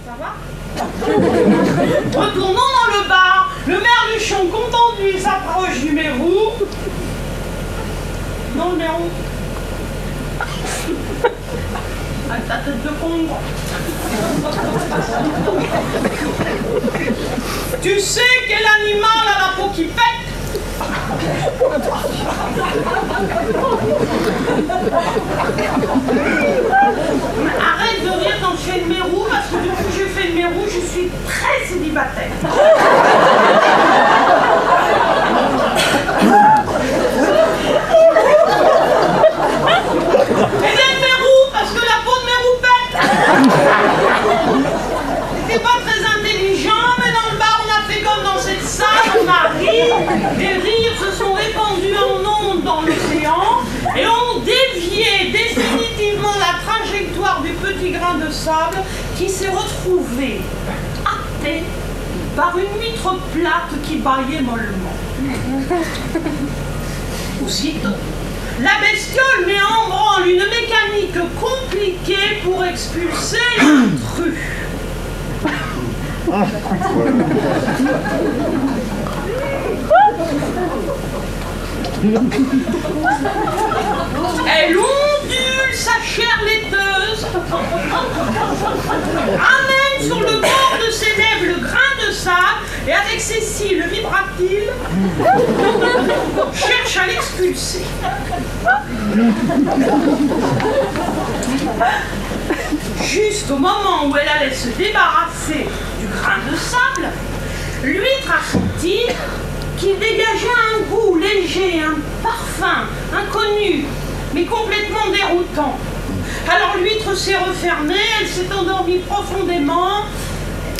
Ça va? Retournons dans le bar. Le merluchon, content de lui, s'approche du mérou. Non, le mérou. Avec ta tête de con. Tu sais quel animal a la peau qui pète? Arrête de rire quand je fais le mérou, parce que depuis que je fais le mérou, je suis très célibataire. Et bien le mérou, parce que la peau de mérou pète. T'es pas très intelligent, mais dans le bar on a fait comme dans cette salle, on a ri, les rires se sont répandus en ondes dans l'océan et ont dévié définitivement la trajectoire du petit grain de sable qui s'est retrouvé hâté par une huître plate qui bâillait mollement. Aussitôt, la bestiole met en branle une mécanique compliquée pour expulser l'intrus. Elle ondule sa chair laiteuse, amène sur le bord de ses lèvres le grain de sable et avec ses cils vibratiles cherche à l'expulser. Juste au moment où elle allait se débarrasser du grain de sable, l'huître a senti qu'il dégageait un goût léger, un parfum inconnu, mais complètement déroutant. Alors l'huître s'est refermée, elle s'est endormie profondément,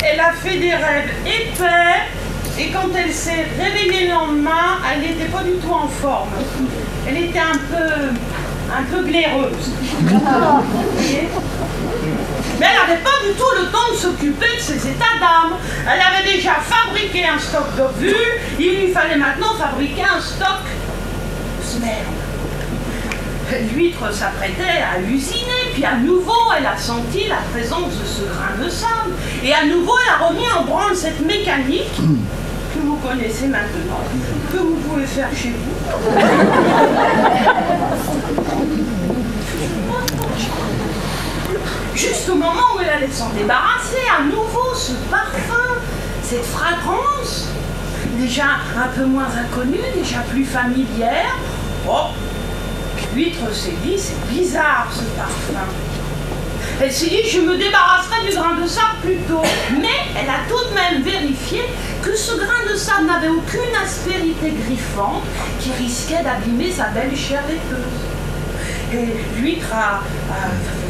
elle a fait des rêves épais, et quand elle s'est réveillée le lendemain, elle n'était pas du tout en forme. Elle était un peu glaireuse. Mais elle n'avait pas du tout le temps de s'occuper de ses états d'âme. Elle avait déjà fabriqué un stock d'ovules, il lui fallait maintenant fabriquer un stock de sperme. L'huître s'apprêtait à usiner, puis à nouveau elle a senti la présence de ce grain de sable. Et à nouveau elle a remis en branle cette mécanique que vous connaissez maintenant, que vous pouvez faire chez vous. Juste au moment où elle allait s'en débarrasser, à nouveau ce parfum, cette fragrance, déjà un peu moins inconnue, déjà plus familière. Oh, l'huître s'est dit, c'est bizarre ce parfum. Elle s'est dit, je me débarrasserai du grain de sable plus tôt. Mais elle a tout de même vérifié que ce grain de sable n'avait aucune aspérité griffante qui risquait d'abîmer sa belle chair laiteuse. Et l'huître a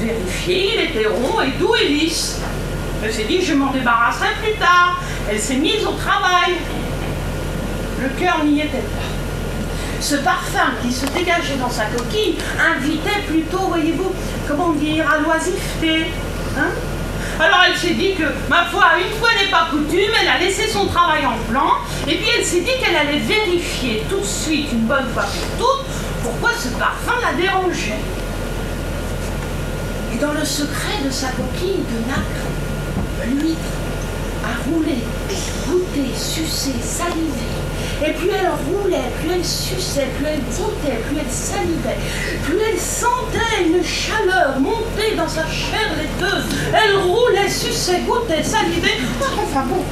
vérifié, il était rond et doux et lisse. Elle s'est dit, je m'en débarrasserai plus tard. Elle s'est mise au travail. Le cœur n'y était pas. Ce parfum qui se dégageait dans sa coquille invitait plutôt, voyez-vous, comment dire, à l'oisiveté. Hein? Alors elle s'est dit que, ma foi, une fois n'est pas coutume, elle a laissé son travail en plan, et puis elle s'est dit qu'elle allait vérifier tout de suite, une bonne fois pour toutes, pourquoi ce parfum la dérangeait. Et dans le secret de sa coquille de nacre, l'huître a roulé, goûté, sucé, salivé. Et plus elle roulait, plus elle suçait, plus elle goûtait, plus elle salivait, plus elle sentait une chaleur monter dans sa chair laiteuse. Elle roulait, suçait, goûtait, salivait. Enfin bon.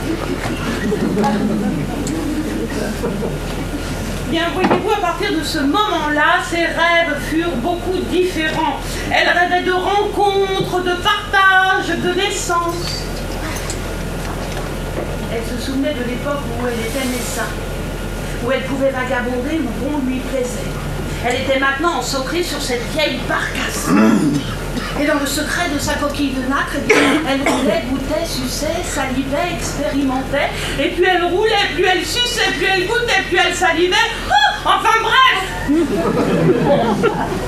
Bien, voyez-vous, à partir de ce moment-là, ses rêves furent beaucoup différents. Elle rêvait de rencontres, de partage, de naissance. Elle se souvenait de l'époque où elle était naissante, où elle pouvait vagabonder où bon lui plaisait. Elle était maintenant ensocrée sur cette vieille carcasse. Et dans le secret de sa coquille de nacre, elle roulait, goûtait, suçait, salivait, expérimentait. Et plus elle roulait, plus elle suçait, plus elle goûtait, plus elle salivait. Oh, enfin bref,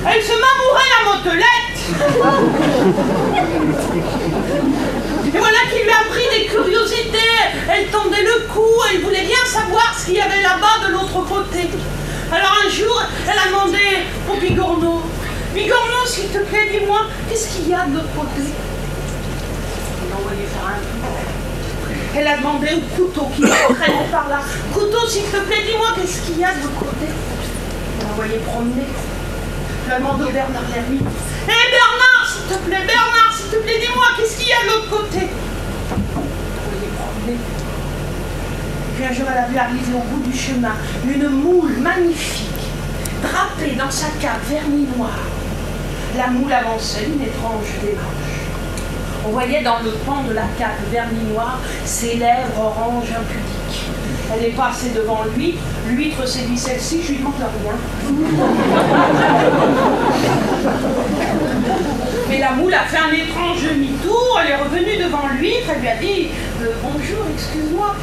elle se mamourait la motelette. Et voilà qu'il lui a pris des curiosités. Elle tendait le cou, elle voulait bien savoir ce qu'il y avait là-bas de l'autre côté. Alors un jour, elle a demandé au Bigorneau, « Bigorneau, s'il te plaît, dis-moi, qu'est-ce qu'il y a de l'autre côté ?» l'a envoyé faire un tour. Elle a demandé au couteau qui traînait par là. Couteau, s'il te plaît, dis-moi qu'est-ce qu'il y a de l'autre côté. Elle l'a envoyé promener. Elle a demandé au Bernard l'ermite. Hé Bernard, s'il te plaît, dis-moi qu'est-ce qu'il y a de l'autre côté. Elle l'a envoyé promener. Et puis un jour, elle a vu arriver au bout du chemin une moule magnifique, drapée dans sa cape vernis noir. La moule avançait d'une étrange démarche. On voyait dans le pan de la cape vernis noir ses lèvres orange impudiques. Elle est passée devant lui, l'huître s'est dit celle-ci, je lui demande rien. Mais la moule a fait un étrange demi-tour, elle est revenue devant l'huître, elle lui a dit bonjour, excuse-moi,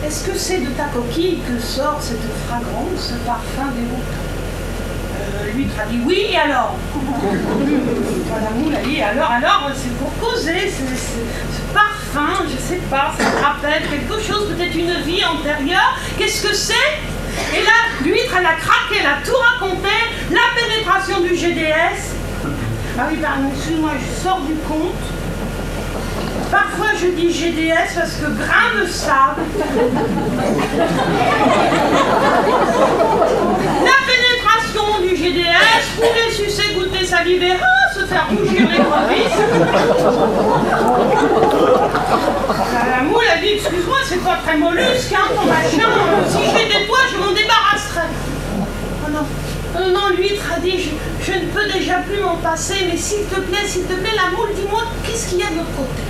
est-ce que c'est de ta coquille que sort cette fragrance, ce parfum dégoûtant? L'huître a dit oui, et alors? La moule a dit alors, c'est pour causer, ce parfum, je sais pas, ça me rappelle quelque chose, peut-être une vie antérieure, qu'est-ce que c'est? Et là, l'huître, elle a craqué, elle a tout raconté, la pénétration du GDS. Ah oui, pardon, excuse-moi, je sors du compte. Parfois je dis GDS parce que grain de sable. La pénétration du GDS, poulet sucer, goûter, saliver, se faire rougir les crevisses. La moule a dit excuse-moi, c'est pas très mollusque, hein, ton machin. Si j'étais toi, je m'en débarrasserais. Oh non. Non, l'huître a dit, je ne peux déjà plus m'en passer, mais s'il te plaît, la moule, dis-moi, qu'est-ce qu'il y a de l'autre côté?